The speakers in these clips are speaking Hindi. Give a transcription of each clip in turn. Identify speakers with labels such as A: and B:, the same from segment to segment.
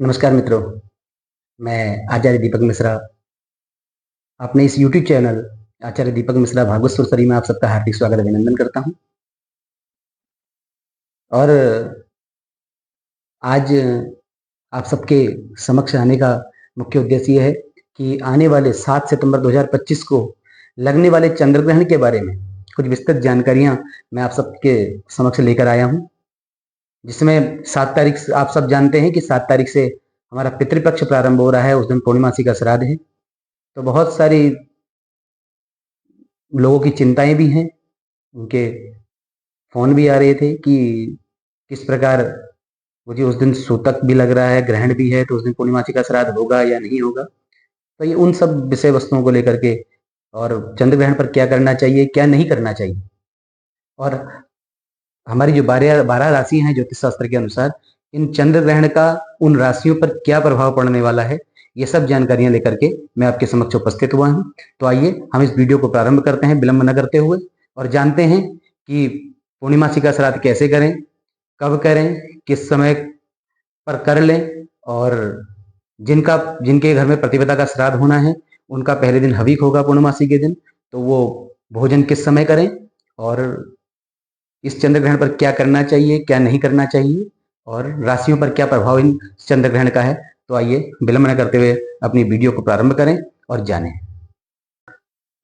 A: नमस्कार मित्रों, मैं आचार्य दीपक मिश्रा अपने इस YouTube चैनल आचार्य दीपक मिश्रा भागवत सुरसरी में आप सबका हार्दिक स्वागत अभिनंदन करता हूं। और आज आप सबके समक्ष आने का मुख्य उद्देश्य ये है कि आने वाले 7 सितंबर 2025 को लगने वाले चंद्र ग्रहण के बारे में कुछ विस्तृत जानकारियां मैं आप सबके समक्ष लेकर आया हूं, जिसमें 7 तारीख आप सब जानते हैं कि 7 तारीख से हमारा पितृपक्ष प्रारंभ हो रहा है। उस दिन पूर्णमासी का श्राद्ध है। तो बहुत सारी लोगों की चिंताएं भी हैं। उनके फोन भी आ रहे थे कि किस प्रकार मुझे उस दिन सूतक भी लग रहा है, ग्रहण भी है, तो उस दिन पूर्णिमासी का श्राद्ध होगा या नहीं होगा। तो ये उन सब विषय वस्तुओं को लेकर के, और चंद्र ग्रहण पर क्या करना चाहिए, क्या नहीं करना चाहिए, और हमारी जो 12 राशि हैं ज्योतिष शास्त्र के अनुसार, इन चंद्र ग्रहण का उन राशियों पर क्या प्रभाव पड़ने वाला है, ये सब जानकारियां लेकर के मैं आपके समक्ष उपस्थित हुआ हूं। तो आइए हम इस वीडियो को प्रारंभ करते हैं विलंब न करते हुए, और जानते हैं कि पूर्णिमासी का श्राद्ध कैसे करें, कब करें, किस समय पर कर लें, और जिनके घर में प्रतिपदा का श्राद्ध होना है उनका पहले दिन हविक होगा पूर्णमासी के दिन, तो वो भोजन किस समय करें, और इस चंद्र ग्रहण पर क्या करना चाहिए, क्या नहीं करना चाहिए, और राशियों पर क्या प्रभाव इन चंद्र ग्रहण का है। तो आइए विलंब न करते हुए अपनी वीडियो को प्रारंभ करें और जानें।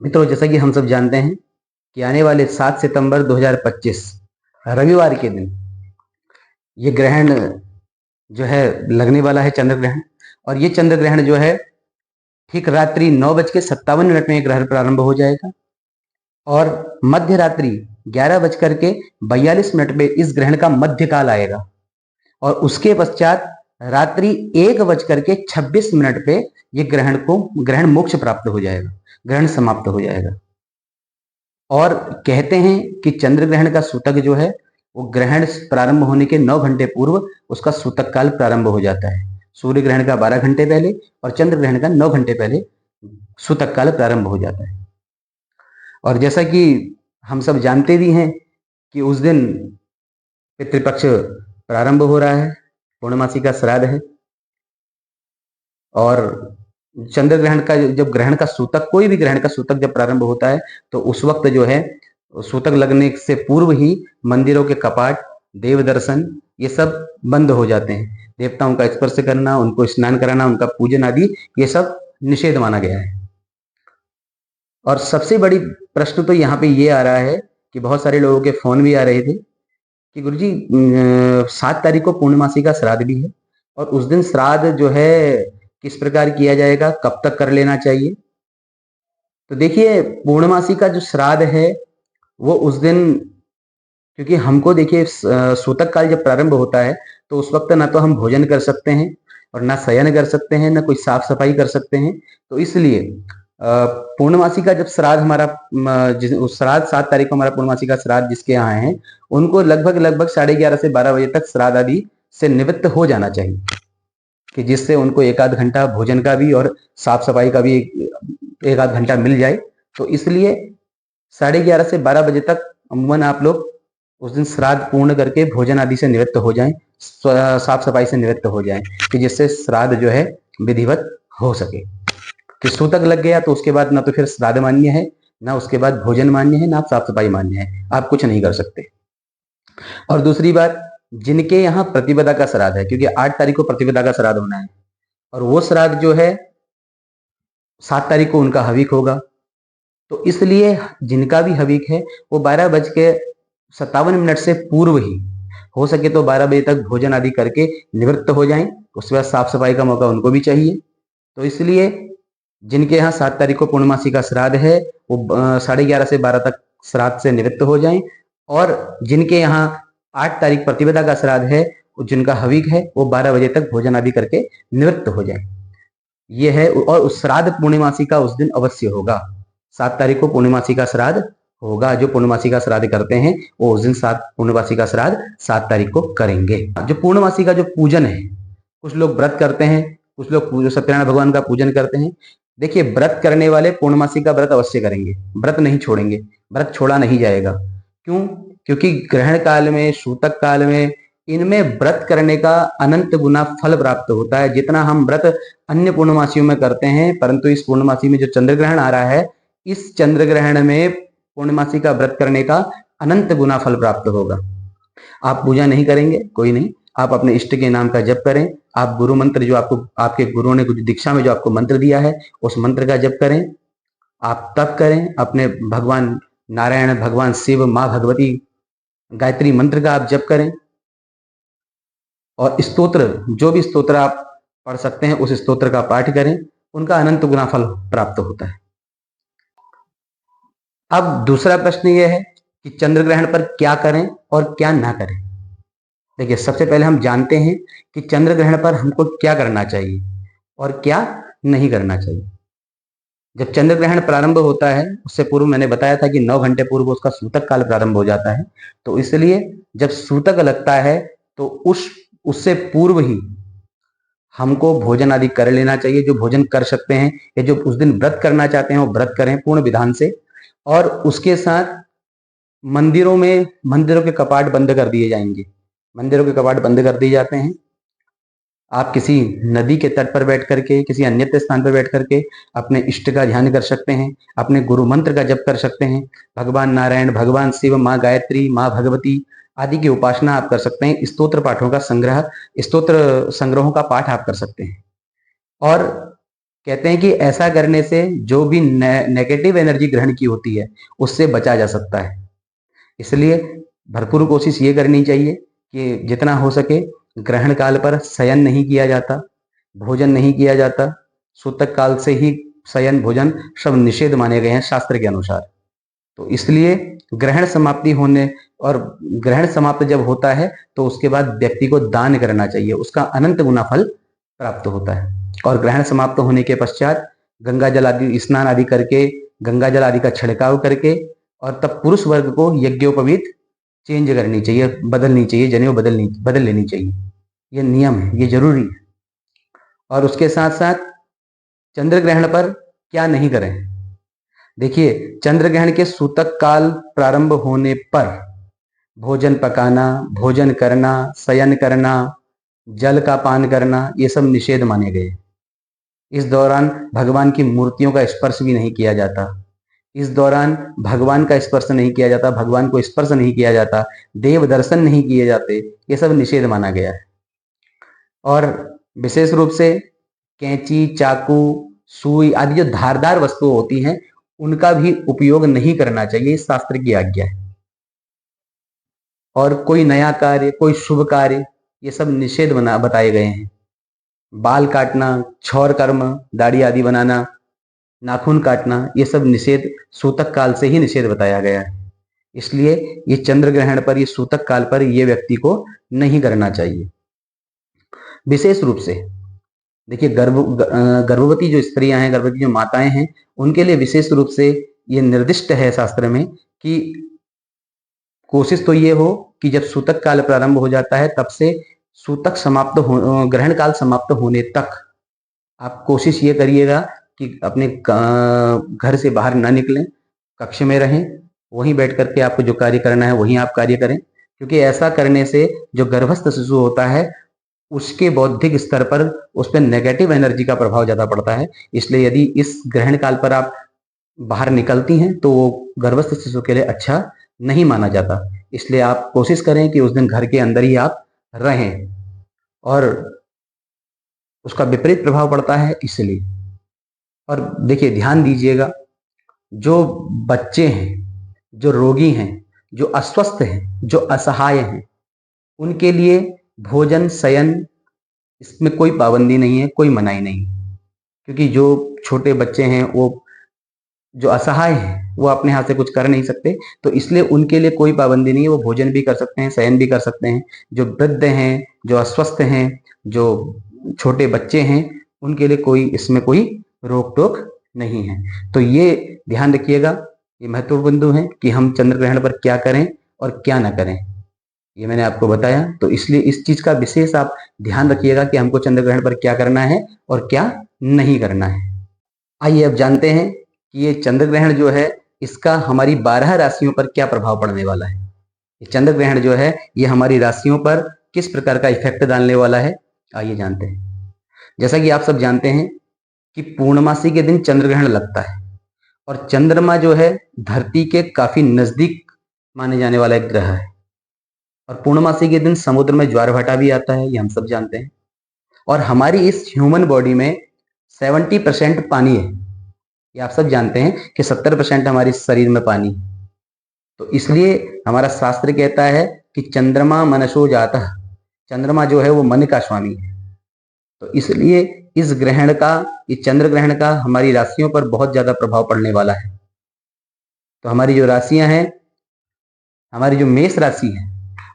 A: मित्रों, जैसा कि हम सब जानते हैं कि आने वाले 7 सितंबर 2025 रविवार के दिन ये ग्रहण जो है लगने वाला है, चंद्र ग्रहण। और ये चंद्र ग्रहण जो है ठीक रात्रि 9:57 में ये ग्रहण प्रारंभ हो जाएगा, और मध्य रात्रि 11:42 पे इस ग्रहण का मध्य काल आएगा, और उसके पश्चात रात्रि 1:26 पे ये ग्रहण मोक्ष प्राप्त हो जाएगा, ग्रहण समाप्त हो जाएगा। और कहते हैं कि चंद्र ग्रहण का सूतक जो है वो ग्रहण प्रारंभ होने के 9 घंटे पूर्व उसका सूतक काल प्रारंभ हो जाता है। सूर्य ग्रहण का 12 घंटे पहले और चंद्र ग्रहण का 9 घंटे पहले सूतक काल प्रारंभ हो जाता है। और जैसा कि हम सब जानते भी हैं कि उस दिन पितृपक्ष प्रारंभ हो रहा है, पूर्णमासी का श्राद्ध है। और चंद्र ग्रहण का जब ग्रहण का सूतक, कोई भी ग्रहण का सूतक जब प्रारंभ होता है तो उस वक्त जो है सूतक लगने से पूर्व ही मंदिरों के कपाट, देव दर्शन, ये सब बंद हो जाते हैं। देवताओं का स्पर्श करना, उनको स्नान कराना, उनका पूजन आदि ये सब निषेध माना गया है। और सबसे बड़ी प्रश्न तो यहाँ पे ये आ रहा है कि बहुत सारे लोगों के फोन भी आ रहे थे कि गुरुजी 7 तारीख को पूर्णमासी का श्राद्ध भी है, और उस दिन श्राद्ध जो है किस प्रकार किया जाएगा, कब तक कर लेना चाहिए। तो देखिए, पूर्णमासी का जो श्राद्ध है वो उस दिन, क्योंकि हमको देखिए सूतक काल जब प्रारंभ होता है तो उस वक्त ना तो हम भोजन कर सकते हैं, और ना शयन कर सकते हैं, ना कोई साफ सफाई कर सकते हैं। तो इसलिए पूर्णमासी का जब श्राद्ध हमारा श्राद्ध 7 तारीख को हमारा पूर्णमासी का श्राद्ध जिसके यहाँ है, उनको लगभग 11:30 से 12 बजे तक श्राद्ध आदि से निवृत्त हो जाना चाहिए, कि जिससे उनको 1 आध घंटा भोजन का भी और साफ सफाई का भी 1 आध घंटा मिल जाए। तो इसलिए 11:30 से 12 बजे तक अमूमन आप लोग उस दिन श्राद्ध पूर्ण करके भोजन आदि से निवृत्त हो जाएं, साफ सफाई से निवृत्त हो जाएं, कि जिससे श्राद्ध जो है विधिवत हो सके। कि सूतक लग गया तो उसके बाद ना तो फिर श्राद्ध मान्य है, ना उसके बाद भोजन मान्य है, ना साफ सफाई मान्य है, आप कुछ नहीं कर सकते। और दूसरी बात, जिनके यहाँ प्रतिपदा का श्राद्ध है, क्योंकि 8 तारीख को प्रतिपदा का श्राद्ध होना है, और वो श्राद्ध जो है 7 तारीख को उनका हविक होगा। तो इसलिए जिनका भी हविक है वो 12:57 से पूर्व ही हो सके तो 12 बजे तक भोजन आदि करके निवृत्त हो जाएं। उसके बाद साफ सफाई का मौका उनको भी चाहिए। तो इसलिए जिनके यहाँ 7 तारीख को पूर्णमासी का श्राद्ध है वो 11:30 से 12 तक श्राद्ध से निवृत्त हो जाएं, और जिनके यहाँ 8 तारीख प्रतिपदा का श्राद्ध है, जिनका हविक है, वो 12 बजे तक भोजन आदि करके निवृत्त हो जाएं। ये है। और उस श्राद्ध पूर्णिमासी का उस दिन अवश्य होगा। 7 तारीख को पूर्णिमासी का श्राद्ध होगा। जो पूर्णमासी का श्राद्ध करते हैं वो उस दिन पूर्णमासी का श्राद्ध 7 तारीख को करेंगे। जो पूर्णमासी का जो पूजन है, कुछ लोग व्रत करते हैं, कुछ लोग सत्यनारायण भगवान का पूजन करते हैं। देखिए, व्रत करने वाले पूर्णमासी का व्रत अवश्य करेंगे, व्रत नहीं छोड़ेंगे, व्रत छोड़ा नहीं जाएगा। क्यों? क्योंकि ग्रहण काल में, सूतक काल में इनमें व्रत करने का अनंत गुना फल प्राप्त होता है। जितना हम व्रत अन्य पूर्णमासियों में करते हैं, परंतु इस पूर्णमासी में जो चंद्र ग्रहण आ रहा है, इस चंद्र ग्रहण में पूर्णमासी का व्रत करने का अनंत गुना फल प्राप्त होगा। आप पूजा नहीं करेंगे, कोई नहीं, आप अपने इष्ट के नाम का जप करें। आप गुरु मंत्र जो आपको आपके गुरुओं ने कुछ दीक्षा में जो आपको मंत्र दिया है, उस मंत्र का जप करें। आप तप करें, अपने भगवान नारायण, भगवान शिव, माँ भगवती, गायत्री मंत्र का आप जप करें। और स्तोत्र, जो भी स्तोत्र आप पढ़ सकते हैं उस स्तोत्र का पाठ करें, उनका अनंत गुना फल प्राप्त होता है। अब दूसरा प्रश्न यह है कि चंद्र ग्रहण पर क्या करें और क्या ना करें। देखिए, सबसे पहले हम जानते हैं कि चंद्र ग्रहण पर हमको क्या करना चाहिए और क्या नहीं करना चाहिए। जब चंद्र ग्रहण प्रारंभ होता है, उससे पूर्व मैंने बताया था कि 9 घंटे पूर्व उसका सूतक काल प्रारंभ हो जाता है। तो इसलिए जब सूतक लगता है तो उससे पूर्व ही हमको भोजन आदि कर लेना चाहिए। जो भोजन कर सकते हैं या जो उस दिन व्रत करना चाहते हैं वो व्रत करें पूर्ण विधान से। और उसके साथ मंदिरों के कपाट बंद कर दिए जाएंगे। मंदिरों के कपाट बंद कर दिए जाते हैं। आप किसी नदी के तट पर बैठ करके, किसी अन्य स्थान पर बैठ करके अपने इष्ट का ध्यान कर सकते हैं, अपने गुरु मंत्र का जप कर सकते हैं। भगवान नारायण, भगवान शिव, माँ गायत्री, माँ भगवती आदि की उपासना आप कर सकते हैं। स्तोत्र पाठों का स्तोत्र संग्रहों का पाठ आप कर सकते हैं। और कहते हैं कि ऐसा करने से जो भी नेगेटिव एनर्जी ग्रहण की होती है उससे बचा जा सकता है। इसलिए भरपूर कोशिश ये करनी चाहिए कि जितना हो सके ग्रहण काल पर शयन नहीं किया जाता, भोजन नहीं किया जाता। सूतक काल से ही शयन भोजन सब निषेध माने गए हैं शास्त्र के अनुसार। तो इसलिए ग्रहण समाप्ति होने और ग्रहण समाप्त जब होता है तो उसके बाद व्यक्ति को दान करना चाहिए, उसका अनंत गुना फल प्राप्त होता है। और ग्रहण समाप्त होने के पश्चात गंगा जल आदि स्नान आदि करके, गंगा जल आदि का छिड़काव करके, और तब पुरुष वर्ग को यज्ञोपवीत चेंज करनी चाहिए, बदलनी चाहिए, जनेऊ बदल लेनी चाहिए। ये नियम है, ये जरूरी है। और उसके साथ साथ चंद्र ग्रहण पर क्या नहीं करें। देखिए, चंद्र ग्रहण के सूतक काल प्रारंभ होने पर भोजन पकाना, भोजन करना, शयन करना, जल का पान करना, ये सब निषेध माने गए। इस दौरान भगवान की मूर्तियों का स्पर्श भी नहीं किया जाता। इस दौरान भगवान का स्पर्श नहीं किया जाता, भगवान को स्पर्श नहीं किया जाता, देव दर्शन नहीं किए जाते। ये सब निषेध माना गया है। और विशेष रूप से कैंची, चाकू, सुई आदि जो धारदार वस्तुएं होती हैं उनका भी उपयोग नहीं करना चाहिए, इस शास्त्र की आज्ञा है। और कोई नया कार्य, कोई शुभ कार्य, ये सब निषेध बताए गए हैं। बाल काटना, क्षौर कर्म, दाढ़ी आदि बनाना, नाखून काटना, ये सब निषेध सूतक काल से ही निषेध बताया गया है। इसलिए ये चंद्र ग्रहण पर, ये सूतक काल पर ये व्यक्ति को नहीं करना चाहिए। विशेष रूप से देखिए, गर्भवती जो स्त्रियां हैं, गर्भवती जो माताएं हैं, उनके लिए विशेष रूप से ये निर्दिष्ट है शास्त्र में कि कोशिश तो ये हो कि जब सूतक काल प्रारंभ हो जाता है तब से सूतक ग्रहण काल समाप्त होने तक आप कोशिश ये करिएगा कि अपने घर से बाहर ना निकलें, कक्ष में रहें, वहीं बैठ करके आपको जो कार्य करना है वहीं आप कार्य करें। क्योंकि ऐसा करने से जो गर्भस्थ शिशु होता है उसके बौद्धिक स्तर पर उस पर नेगेटिव एनर्जी का प्रभाव ज्यादा पड़ता है। इसलिए यदि इस ग्रहण काल पर आप बाहर निकलती हैं तो वो गर्भस्थ शिशु के लिए अच्छा नहीं माना जाता। इसलिए आप कोशिश करें कि उस दिन घर के अंदर ही आप रहें। और उसका विपरीत प्रभाव पड़ता है इसलिए। और देखिए, ध्यान दीजिएगा, जो बच्चे हैं, जो रोगी हैं, जो अस्वस्थ हैं, जो असहाय हैं, उनके लिए भोजन, शयन, इसमें कोई पाबंदी नहीं है, कोई मनाही नहीं। क्योंकि जो छोटे बच्चे हैं, वो जो असहाय हैं, वो अपने हाथ से कुछ कर नहीं सकते, तो इसलिए उनके लिए कोई पाबंदी नहीं है। वो भोजन भी कर सकते हैं, शयन भी कर सकते हैं। जो वृद्ध हैं, जो अस्वस्थ हैं, जो छोटे बच्चे हैं, उनके लिए इसमें कोई रोक टोक नहीं है। तो ये ध्यान रखिएगा, ये महत्वपूर्ण बिंदु है कि हम चंद्र ग्रहण पर क्या करें और क्या ना करें, ये मैंने आपको बताया। तो इसलिए इस चीज का विशेष आप ध्यान रखिएगा कि हमको चंद्र ग्रहण पर क्या करना है और क्या नहीं करना है। आइए अब जानते हैं कि ये चंद्र ग्रहण जो है इसका हमारी 12 राशियों पर क्या प्रभाव पड़ने वाला है। ये चंद्र ग्रहण जो है ये हमारी राशियों पर किस प्रकार का इफेक्ट डालने वाला है, आइए जानते हैं। जैसा कि आप सब जानते हैं कि पूर्णमासी के दिन चंद्र ग्रहण लगता है और चंद्रमा जो है धरती के काफी नजदीक माने जाने वाला एक ग्रह है और पूर्णमासी के दिन समुद्र में ज्वार भाटा भी आता है, ये हम सब जानते हैं। और हमारी इस ह्यूमन बॉडी में 70% पानी है, ये आप सब जानते हैं कि 70% हमारे शरीर में पानी है। तो इसलिए हमारा शास्त्र कहता है कि चंद्रमा मनसो जाता, चंद्रमा जो है वो मन का स्वामी है। तो इसलिए इस ग्रहण का, इस चंद्र ग्रहण का हमारी राशियों पर बहुत ज्यादा प्रभाव पड़ने वाला है। तो हमारी जो राशियां हैं, हमारी जो मेष राशि है,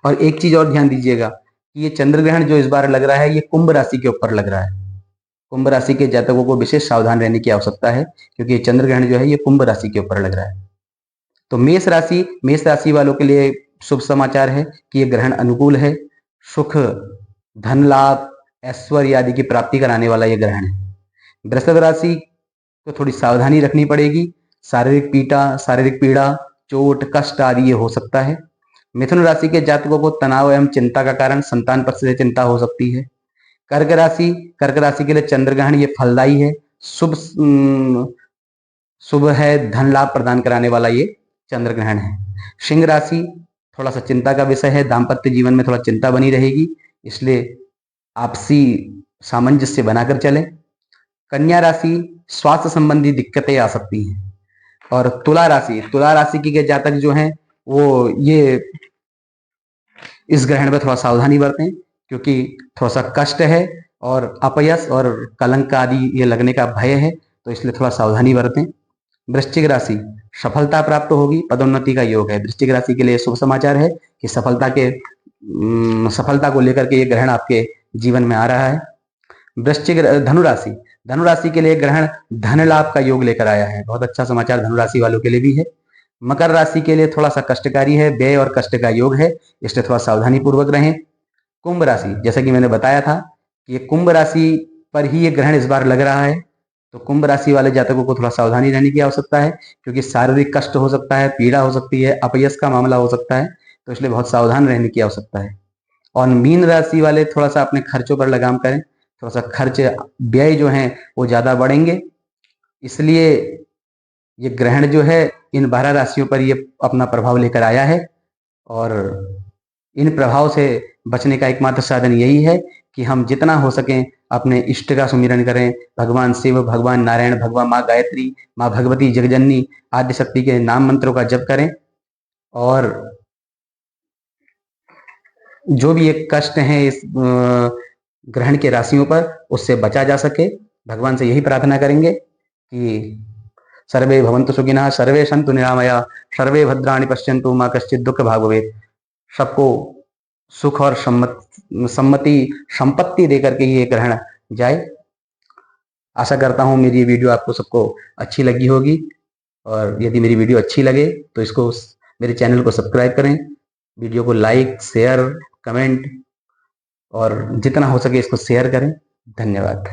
A: और एक चीज और ध्यान दीजिएगा कि ये चंद्र ग्रहण जो इस बार लग रहा है ये कुंभ राशि के ऊपर लग रहा है। कुंभ राशि के जातकों को विशेष सावधान रहने की आवश्यकता है क्योंकि ये चंद्र ग्रहण जो है ये कुंभ राशि के ऊपर लग रहा है। तो मेष राशि वालों के लिए शुभ समाचार है कि ये ग्रहण अनुकूल है। सुख, धन लाभ, ऐश्वर्य आदि की प्राप्ति कराने वाला ये ग्रहण है। वृषभ राशि को थोड़ी सावधानी रखनी पड़ेगी। शारीरिक पीड़ा, चोट, कष्ट आदि ये हो सकता है। मिथुन राशि के जातकों को तनाव एवं चिंता का कारण संतान पर से चिंता हो सकती है। कर्क राशि के लिए चंद्र ग्रहण ये फलदायी है, शुभ है, धन लाभ प्रदान कराने वाला ये चंद्र ग्रहण है। सिंह राशि थोड़ा सा चिंता का विषय है, दाम्पत्य जीवन में थोड़ा चिंता बनी रहेगी, इसलिए आपसी सामंजस्य बनाकर चलें। कन्या राशि स्वास्थ्य संबंधी दिक्कतें आ सकती हैं। और तुला राशि के जातक जो हैं वो ये इस ग्रहण में थोड़ा सावधानी बरतें क्योंकि थोड़ा सा कष्ट है और अपयश और कलंक आदि ये लगने का भय है, तो इसलिए थोड़ा सावधानी बरतें। वृश्चिक राशि सफलता प्राप्त होगी, पदोन्नति का योग है। वृश्चिक राशि के लिए शुभ समाचार है कि सफलता को लेकर के ये ग्रहण आपके जीवन में आ रहा है। धनु राशि के लिए ग्रहण धन लाभ का योग लेकर आया है, बहुत अच्छा समाचार धनु राशि वालों के लिए भी है। मकर राशि के लिए थोड़ा सा कष्टकारी है, व्यय और कष्ट का योग है, इसलिए थोड़ा सावधानी पूर्वक रहें। कुंभ राशि, जैसा कि मैंने बताया था कि ये कुंभ राशि पर ही ये ग्रहण इस बार लग रहा है, तो कुंभ राशि वाले जातकों को थोड़ा सावधानी रहने की आवश्यकता है क्योंकि शारीरिक कष्ट हो सकता है, पीड़ा हो सकती है, अपयश का मामला हो सकता है, तो इसलिए बहुत सावधान रहने की आवश्यकता है। और मीन राशि वाले थोड़ा सा अपने खर्चों पर लगाम करें, थोड़ा सा खर्च व्यय जो है वो ज्यादा बढ़ेंगे, इसलिए ये ग्रहण जो है इन 12 राशियों पर ये अपना प्रभाव लेकर आया है। और इन प्रभाव से बचने का एकमात्र साधन यही है कि हम जितना हो सके अपने इष्ट का सुमिरन करें, भगवान शिव, भगवान नारायण, भगवान माँ गायत्री, माँ भगवती, जगजननी आदि शक्ति के नाम मंत्रों का जप करें और जो भी एक कष्ट है इस ग्रहण के राशियों पर उससे बचा जा सके, भगवान से यही प्रार्थना करेंगे कि सर्वे भवन्तु सुखिनः, सर्वे सन्तु निरामया, सर्वे भद्राणि पश्यन्तु मा कश्चित् दुःख भाग् भवेत्। सबको सुख और संपत्ति देकर के ये ग्रहण जाए। आशा करता हूँ मेरी वीडियो आपको सबको अच्छी लगी होगी और यदि मेरी वीडियो अच्छी लगे तो इसको मेरे चैनल को सब्सक्राइब करें, वीडियो को लाइक, शेयर, कमेंट और जितना हो सके इसको शेयर करें। धन्यवाद।